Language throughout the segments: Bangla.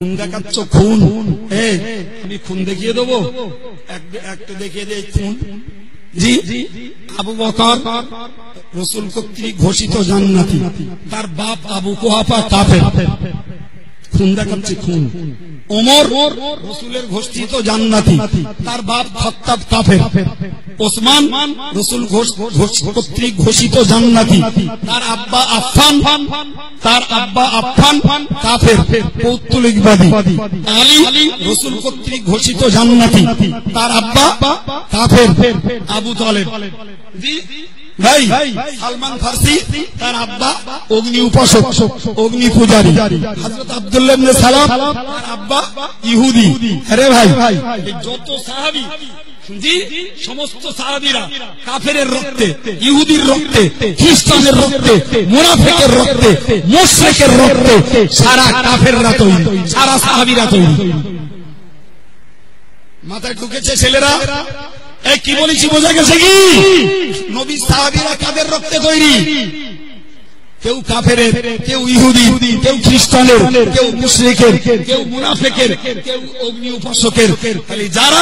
খুন দেখাচ্ছ খুন, আমি খুন দেখিয়ে দেবো, একটা দেখিয়ে দেয় খুন। জি, আবু বকর রাসূল কর্তৃক ঘোষিত জান্নাতি, তার বাপ আবু কুহাফা কাফের, খুন দেখাচ্ছে খুন। ওমর রাসূলের ঘোষিত জান্নাতি, তার বাপ খাত্তাব কাফের। ওসমান রাসূল কর্তৃক ঘোষিত জান্নাতি, তার আব্বা আফফান কাফের, পৌত্তলিকবাদী। আলী রাসূল কর্তৃক ঘোষিত জান্নাতি, তার আব্বা কাফের, আবু তালেব। ভাই সালমান ফারসি, তার আব্বা অগ্নি উপাসক, অগ্নি পূজারী। হযরত আব্দুল্লাহ ইবনে সালাম, তার আব্বা ইহুদি। আরে ভাই, যত সাহাবী, জি, সমস্ত সাহাবীরা কাফেরের রক্তে, ইহুদির রক্তে, খ্রিস্টানের রক্তে, মুনাফিকের রক্তে, মুশরিকের রক্তে, সারা কাফেররা তৈরি, সারা সাহাবীরা তৈরি। মাথায় ঢুকেছে ছেলেরা? কি বলেছি বোঝা গেছে কি? নবী সাহাবীরা কাদের রক্তে তৈরি? কেউ কাফেরের, কেউ ইহুদি, কেউ খ্রিস্টানের, কেউ মুশরিকের, কেউ মুনাফিকের, কেউ অগ্নি উপাসকের। খালি যারা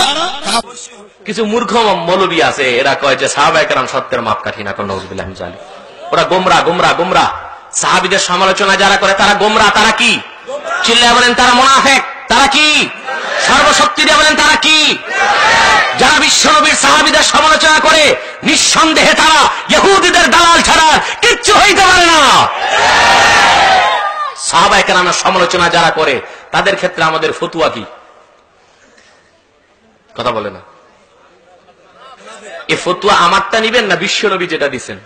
কিছু মূর্খ মৌলবী আছে, এরা কয় যে সাহাবায়ে কেরাম সত্যের মাপকাঠি না, নাউযুবিল্লাহ মিন যালিক। ওরা গোমরা। সাহাবীদের সমালোচনা যারা করে তারা গোমরা। তারা কি? চিল্লায় বলেন তারা মুনাফিক। তারা কি? সর্বশক্তি দিয়ে বলেন তারা কি? যারা বিশ্বনবীর সাহাবীদের সমালোচনা করে, নিঃসন্দেহে তারা ইহুদিদের দালাল ছাড়া কিচ্ছু হইতে পারে না। সাহাবায়ে কেরামের সমালোচনা যারা করে তাদের ক্ষেত্রে আমাদের ফতোয়া কি? কথা বলে না। এই ফতোয়া আমারটা নিবেন না বিশ্বনবী যেটা দিবেন?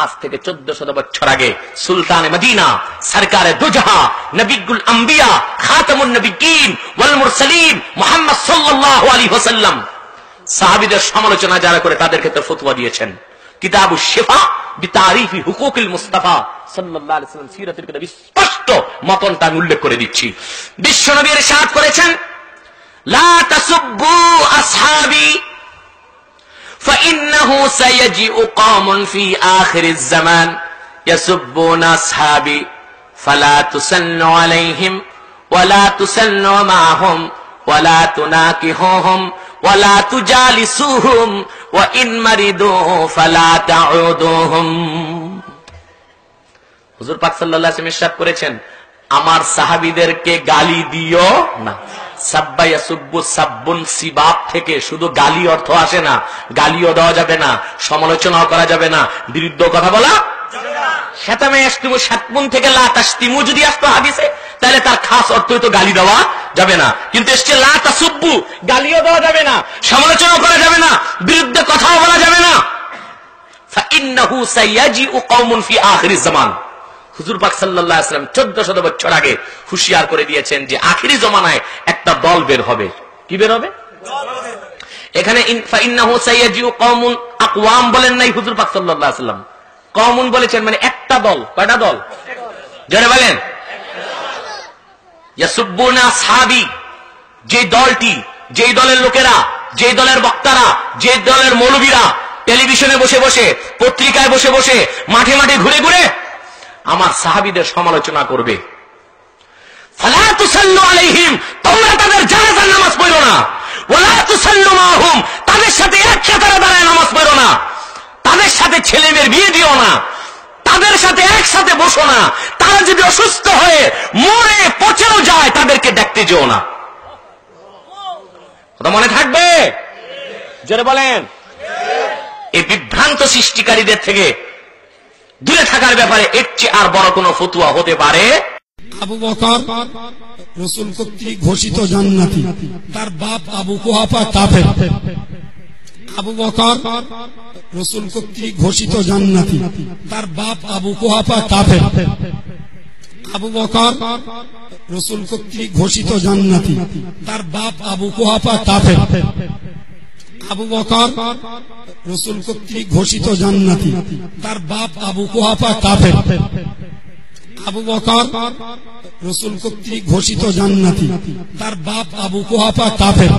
আজ থেকে 1400 বছর আগে সুলতানে মদিনা, সরকারে দুজাহা, নবিয়ুল আম্বিয়া, খাতামুন নবিয়্যিন ওয়াল মুরসালিন মুহাম্মদ সাল্লাল্লাহু আলাইহি ওয়াসাল্লাম সাহাবীদের সমালোচনা যারা করে তাদের ক্ষেত্রে ফতোয়া দিয়েছেন। কিতাবুশ শিফা বিতারিফি হুকুকিল মুস্তাফা সাল্লাল্লাহু আলাইহি ওয়াসাল্লাম সিরাতের কিতাবে স্পষ্ট মতনটা আমি উল্লেখ করে দিচ্ছি। বিশ্বনবী ইরশাদ করেছেন, লা তাসুব্বু আসহাবি فإنه سيجيء قوم في آخر الزمان يسبون أصحابي فلا تسلوا عليهم ولا تسلوا معهم ولا تناكحوهم ولا تجالسوهم وإن مرضوا فلا تعودوهم। হুজুর পাক সাল্লাল্লাহু আলাইহি ওয়াসাল্লাম ইরশাদ করেছেন, আমার সাহাবীদেরকে গালি দিও না। সাব্বা ইয়াসুব্বু সাব্বুন, সিবাব থেকে শুধু গালি অর্থ আসে না, গালিও দেওয়া যাবে না, সমালোচনাও করা যাবে না, বিরুদ্ধ কথা বলা যাবে না। শাতামে ইয়াসতিমু শাতমুন থেকে লা তাসতিমু যদি আসতো হাদিসে, তাহলে তার খাস অর্থ হয়তো গালি দেওয়া যাবে না। কিন্তু এসছে লা তাসুব্বু, গালিও দেওয়া যাবে না, সমালোচনাও করা যাবে না, বিরুদ্ধে কথাও বলা যাবে না। ফাইন্নাহু সায়াজিউ কওমুন ফি আখিরিজ জামান। হুজুর পাক সাল্লাল্লাহু আলাইহি ওয়াসাল্লাম 1400 বছর আগে হুঁশিয়ার করে দিয়েছেন যে আখিরি জমানায় একটা দল বের হবে। কি বের হবে? এখানে ফাইন্নাহু সায়াজিউ কওমুন, আকওয়াম বলেন নাই হুজুর পাক সাল্লাল্লাহু আলাইহি ওয়াসাল্লাম, কওমুন বলেছেন, মানে একটা দল। কয়টা দল? জোরে বলেন। ইয়াসুব্বুনা আসহাবি, যে দলটি, যে দলের লোকেরা, যে দলের বক্তারা, যে দলের মৌলবীরা টেলিভিশনে বসে বসে, পত্রিকায় বসে বসে, মাঠে মাঠে ঘুরে ঘুরে আমার সাহাবীদের সমালোচনা করবে। ফালা তুসাল্লু আলাইহিম, তোমরা তাদের জানাজার নামাজ পড়ো না। ওয়ালা তুসাল্লু মাহুম, তাদের সাথে এক কাতারে দাঁড়ায় নামাজ পড়ো না। তাদের সাথে ছেলেমেয়ের বিয়ে দিও না। তাদের সাথে একসাথে বসো না। তারা যদি অসুস্থ হয়ে মরে পচেও যায়, তাদেরকে দেখতে যেও না। কথা মনে থাকবে? জোরে বলেন। এই বিভ্রান্ত সৃষ্টিকারীদের থেকে দূরে থাকার ব্যাপারে এর চেয়ে আর বড় কোন ফতোয়া হতে পারে? আবু বকর রাসূল কর্তৃক ঘোষিত জান্নাতি, তার বাপ আবু কুহাফা কাফের। আবু বকর রাসূল কর্তৃক ঘোষিত জান্নাতি, তার বাপ আবু কুহাফা কাফের। আবু বকর রাসূল কর্তৃক ঘোষিত জান্নাতি, তার বাপ আবু কুহাফা কাফের। আবু বকর রাসূল কর্তৃক ঘোষিত জান্নাতি, তার বাপ আবু কুহাফা কাফের। আবু বকর রাসূল কর্তৃক ঘোষিত জান্নাতি, তার বাপ আবু কুহাফা কাফের।